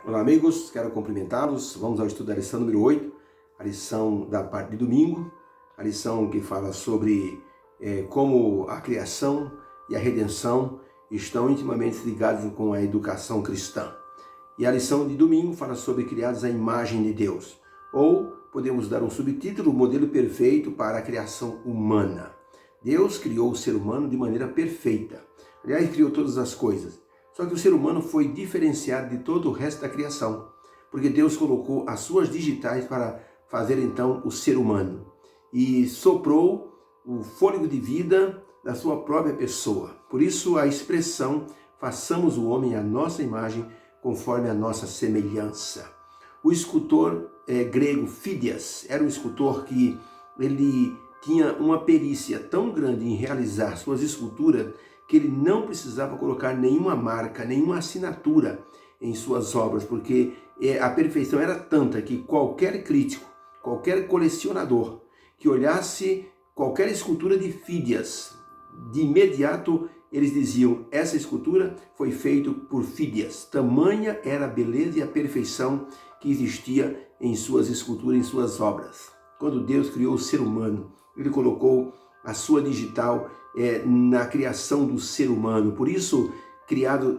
Olá amigos, quero cumprimentá-los. Vamos ao estudo da lição número 8, a lição da parte de domingo, a lição que fala sobre como a criação e a redenção estão intimamente ligados com a educação cristã. E a lição de domingo fala sobre criados à imagem de Deus, ou podemos dar um subtítulo, o modelo perfeito para a criação humana. Deus criou o ser humano de maneira perfeita, aliás, criou todas as coisas. Só que o ser humano foi diferenciado de todo o resto da criação, porque Deus colocou as suas digitais para fazer então o ser humano e soprou o fôlego de vida da sua própria pessoa. Por isso a expressão façamos o homem à nossa imagem conforme a nossa semelhança. O escultor grego Fídias era um escultor que ele tinha uma perícia tão grande em realizar suas esculturas que ele não precisava colocar nenhuma marca, nenhuma assinatura em suas obras, porque a perfeição era tanta que qualquer crítico, qualquer colecionador que olhasse qualquer escultura de Fídias, de imediato eles diziam, essa escultura foi feita por Fídias. Tamanha era a beleza e a perfeição que existia em suas esculturas, em suas obras. Quando Deus criou o ser humano, ele colocou a sua digital na criação do ser humano. Por isso,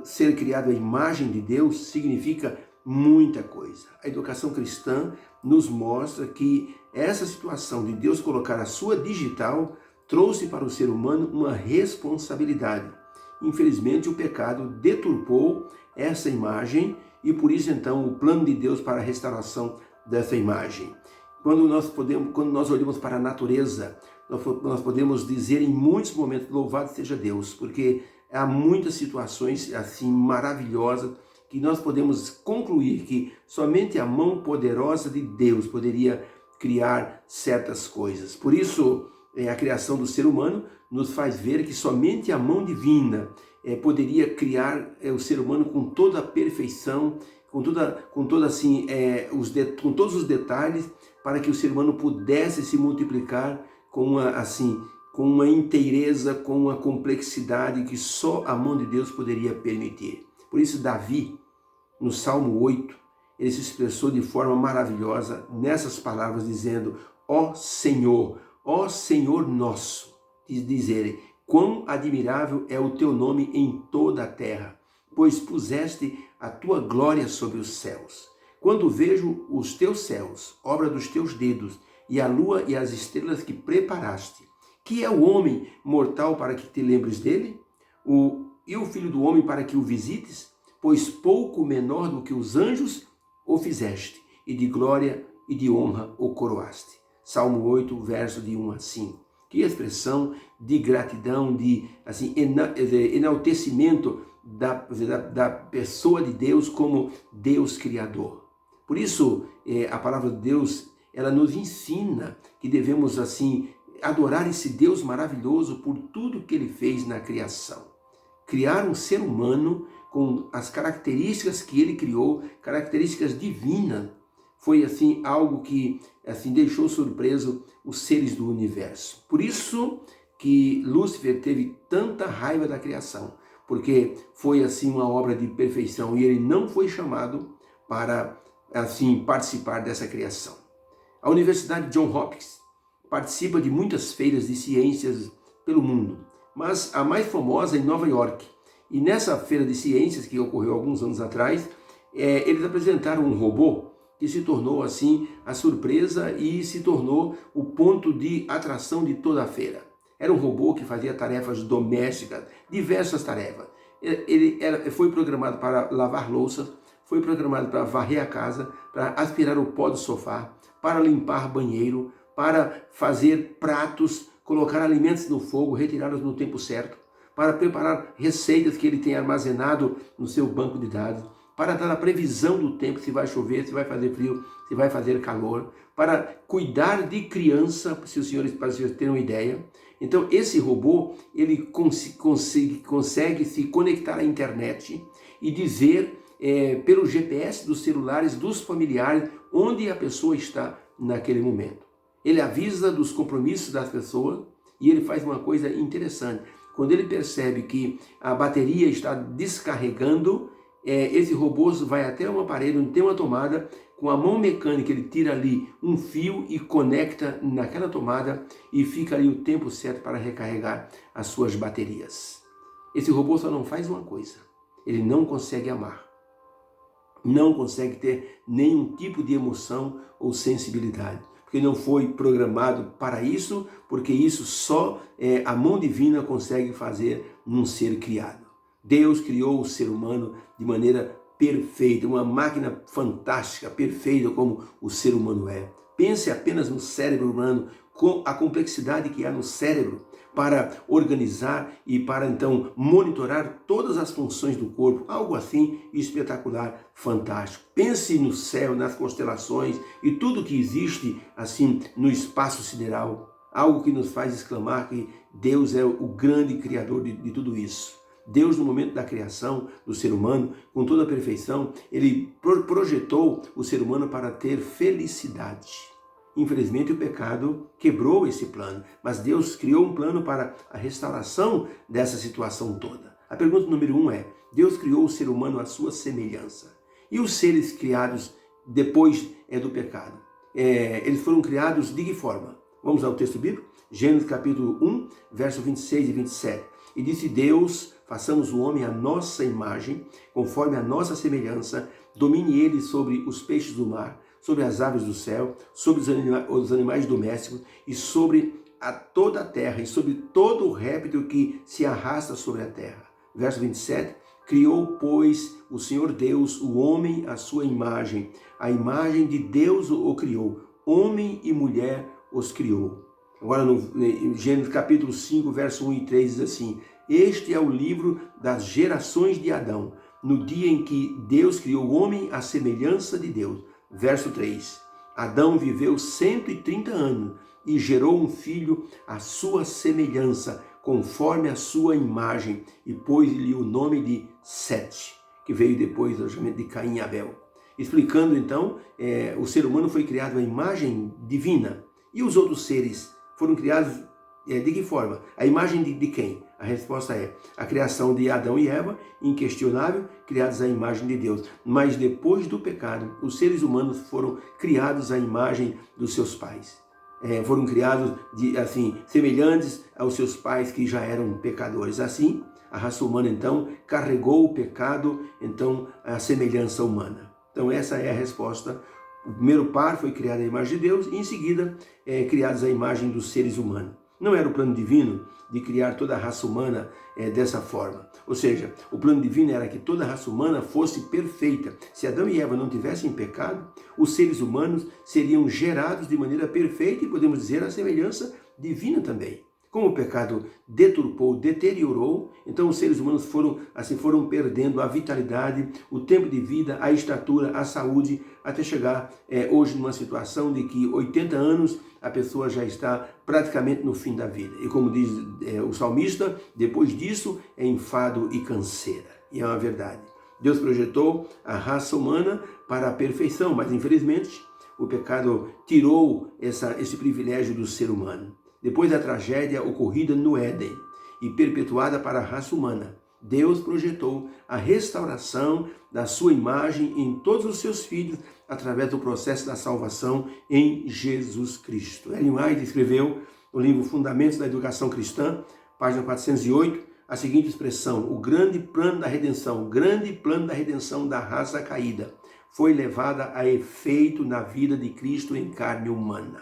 ser criado à imagem de Deus significa muita coisa. A educação cristã nos mostra que essa situação de Deus colocar a sua digital trouxe para o ser humano uma responsabilidade. Infelizmente, o pecado deturpou essa imagem e por isso, então, o plano de Deus para a restauração dessa imagem. Quando nós olhamos para a natureza, nós podemos dizer em muitos momentos, louvado seja Deus, porque há muitas situações assim maravilhosas que nós podemos concluir que somente a mão poderosa de Deus poderia criar certas coisas. Por isso, a criação do ser humano nos faz ver que somente a mão divina poderia criar o ser humano com toda a perfeição, com todos os detalhes, para que o ser humano pudesse se multiplicar com uma inteireza, com uma complexidade que só a mão de Deus poderia permitir. Por isso Davi, no Salmo 8, ele se expressou de forma maravilhosa nessas palavras, dizendo, ó Senhor nosso, diz ele, quão admirável é o teu nome em toda a terra, pois puseste a tua glória sobre os céus. Quando vejo os teus céus, obra dos teus dedos, e a lua e as estrelas que preparaste, que é o homem mortal para que te lembres dele? E o filho do homem para que o visites? Pois pouco menor do que os anjos o fizeste, e de glória e de honra o coroaste. Salmo 8, verso de 1 a 5. Que expressão de gratidão, de enaltecimento da pessoa de Deus como Deus Criador. Por isso, a palavra de Deus, ela nos ensina que devemos, adorar esse Deus maravilhoso por tudo que ele fez na criação. Criar um ser humano com as características que ele criou, características divinas, foi, algo que, deixou surpreso os seres do universo. Por isso que Lúcifer teve tanta raiva da criação, porque foi, uma obra de perfeição e ele não foi chamado para participar dessa criação. A Universidade Johns Hopkins participa de muitas feiras de ciências pelo mundo, mas a mais famosa é em Nova York. E nessa feira de ciências, que ocorreu alguns anos atrás, eles apresentaram um robô que se tornou, a surpresa e se tornou o ponto de atração de toda a feira. Era um robô que fazia tarefas domésticas, diversas tarefas. Ele foi programado para lavar louças, foi programado para varrer a casa, para aspirar o pó do sofá, para limpar banheiro, para fazer pratos, colocar alimentos no fogo, retirá-los no tempo certo, para preparar receitas que ele tem armazenado no seu banco de dados, para dar a previsão do tempo, se vai chover, se vai fazer frio, se vai fazer calor, para cuidar de criança, se os senhores terem uma ideia. Então, esse robô, ele consegue se conectar à internet e dizer pelo GPS dos celulares dos familiares onde a pessoa está naquele momento. Ele avisa dos compromissos das pessoas e ele faz uma coisa interessante. Quando ele percebe que a bateria está descarregando, esse robô vai até uma parede onde tem uma tomada, com a mão mecânica ele tira ali um fio e conecta naquela tomada e fica ali o tempo certo para recarregar as suas baterias. Esse robô só não faz uma coisa: ele não consegue amar. Não consegue ter nenhum tipo de emoção ou sensibilidade, porque não foi programado para isso, porque isso só a mão divina consegue fazer num ser criado. Deus criou o ser humano de maneira perfeita, uma máquina fantástica, perfeita como o ser humano é. Pense apenas no cérebro humano, com a complexidade que há no cérebro para organizar e para então monitorar todas as funções do corpo, algo assim espetacular, fantástico. Pense no céu, nas constelações e tudo que existe assim no espaço sideral, algo que nos faz exclamar que Deus é o grande criador de tudo isso. Deus, no momento da criação do ser humano, com toda a perfeição, ele projetou o ser humano para ter felicidade. Infelizmente, o pecado quebrou esse plano, mas Deus criou um plano para a restauração dessa situação toda. A pergunta número 1 é: Deus criou o ser humano à sua semelhança. E os seres criados depois do pecado? Eles foram criados de que forma? Vamos ao texto bíblico? Gênesis capítulo 1, verso 26 e 27. E disse Deus: façamos o homem à nossa imagem, conforme a nossa semelhança, domine ele sobre os peixes do mar, sobre as aves do céu, sobre os animais domésticos e sobre toda a terra e sobre todo o réptil que se arrasta sobre a terra. Verso 27, criou, pois, o Senhor Deus o homem à sua imagem. A imagem de Deus o criou. Homem e mulher os criou. Agora no Gênesis capítulo 5, verso 1 e 3 diz assim: este é o livro das gerações de Adão, no dia em que Deus criou o homem à semelhança de Deus. Verso 3, Adão viveu 130 anos e gerou um filho à sua semelhança, conforme a sua imagem, e pôs-lhe o nome de Sete, que veio depois do julgamento de Caim e Abel. Explicando então, o ser humano foi criado à imagem divina. E os outros seres foram criados de que forma? A imagem de quem? A resposta é a criação de Adão e Eva, inquestionável, criados à imagem de Deus. Mas depois do pecado, os seres humanos foram criados à imagem dos seus pais. Foram criados semelhantes aos seus pais que já eram pecadores. Assim, a raça humana então carregou o pecado, então a semelhança humana. Então essa é a resposta. O primeiro par foi criado à imagem de Deus e em seguida criados à imagem dos seres humanos. Não era o plano divino de criar toda a raça humana dessa forma. Ou seja, o plano divino era que toda a raça humana fosse perfeita. Se Adão e Eva não tivessem pecado, os seres humanos seriam gerados de maneira perfeita e podemos dizer a semelhança divina também. Como o pecado deturpou, deteriorou, então os seres humanos foram perdendo a vitalidade, o tempo de vida, a estatura, a saúde, até chegar hoje numa situação de que 80 anos a pessoa já está praticamente no fim da vida. E como diz o salmista, depois disso é enfado e canseira. E é uma verdade. Deus projetou a raça humana para a perfeição, mas infelizmente o pecado tirou esse privilégio do ser humano. Depois da tragédia ocorrida no Éden e perpetuada para a raça humana, Deus projetou a restauração da sua imagem em todos os seus filhos através do processo da salvação em Jesus Cristo. Ellen White escreveu no livro Fundamentos da Educação Cristã, página 408, a seguinte expressão: o grande plano da redenção da raça caída foi levada a efeito na vida de Cristo em carne humana.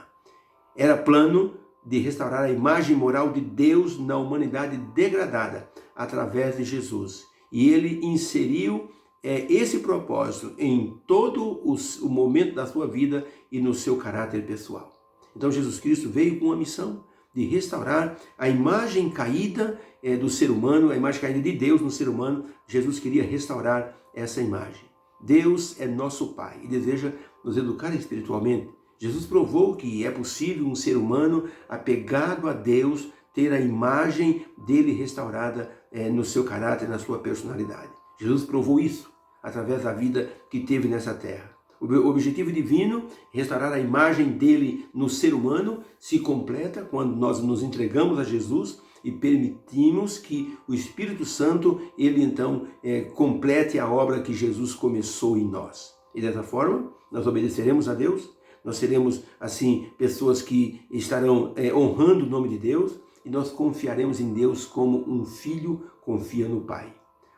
Era plano de restaurar a imagem moral de Deus na humanidade degradada através de Jesus. E ele inseriu esse propósito em todo o momento da sua vida e no seu caráter pessoal. Então Jesus Cristo veio com uma missão de restaurar a imagem caída do ser humano, a imagem caída de Deus no ser humano. Jesus queria restaurar essa imagem. Deus é nosso Pai e deseja nos educar espiritualmente. Jesus provou que é possível um ser humano apegado a Deus ter a imagem dele restaurada no seu caráter, na sua personalidade. Jesus provou isso através da vida que teve nessa terra. O objetivo divino, restaurar a imagem dele no ser humano, se completa quando nós nos entregamos a Jesus e permitimos que o Espírito Santo, ele então complete a obra que Jesus começou em nós. E dessa forma, nós obedeceremos a Deus, nós seremos, assim, pessoas que estarão honrando o nome de Deus, e nós confiaremos em Deus como um filho confia no Pai.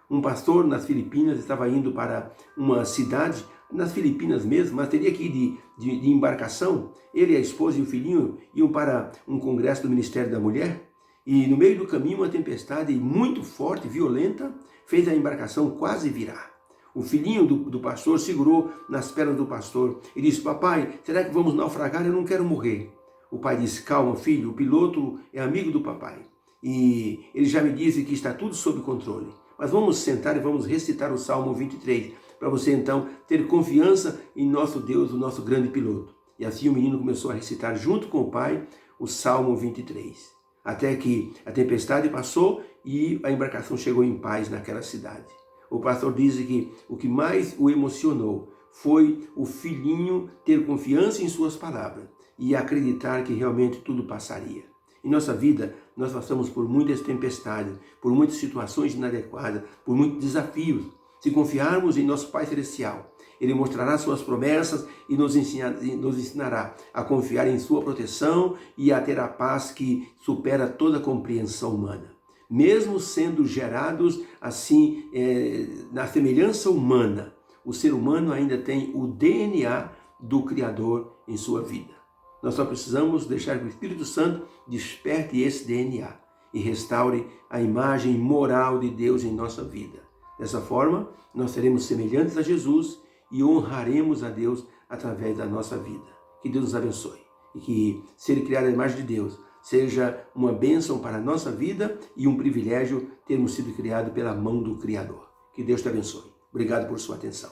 Um pastor nas Filipinas estava indo para uma cidade, nas Filipinas mesmo, mas teria que ir de embarcação. Ele, a esposa e o filhinho iam para um congresso do Ministério da Mulher, e no meio do caminho uma tempestade muito forte, violenta, fez a embarcação quase virar. O filhinho do pastor segurou nas pernas do pastor e disse: papai, será que vamos naufragar? Eu não quero morrer. O pai disse: calma, filho, o piloto é amigo do papai. E ele já me disse que está tudo sob controle. Mas vamos sentar e vamos recitar o Salmo 23, para você então ter confiança em nosso Deus, o nosso grande piloto. E assim o menino começou a recitar junto com o pai o Salmo 23. Até que a tempestade passou e a embarcação chegou em paz naquela cidade. O pastor diz que o que mais o emocionou foi o filhinho ter confiança em suas palavras e acreditar que realmente tudo passaria. Em nossa vida, nós passamos por muitas tempestades, por muitas situações inadequadas, por muitos desafios. Se confiarmos em nosso Pai Celestial, Ele mostrará suas promessas e nos ensinará a confiar em sua proteção e a ter a paz que supera toda a compreensão humana. Mesmo sendo gerados assim, na semelhança humana, o ser humano ainda tem o DNA do Criador em sua vida. Nós só precisamos deixar que o Espírito Santo desperte esse DNA e restaure a imagem moral de Deus em nossa vida. Dessa forma, nós seremos semelhantes a Jesus e honraremos a Deus através da nossa vida. Que Deus nos abençoe e que ser criado à imagem de Deus seja uma bênção para a nossa vida e um privilégio termos sido criados pela mão do Criador. Que Deus te abençoe. Obrigado por sua atenção.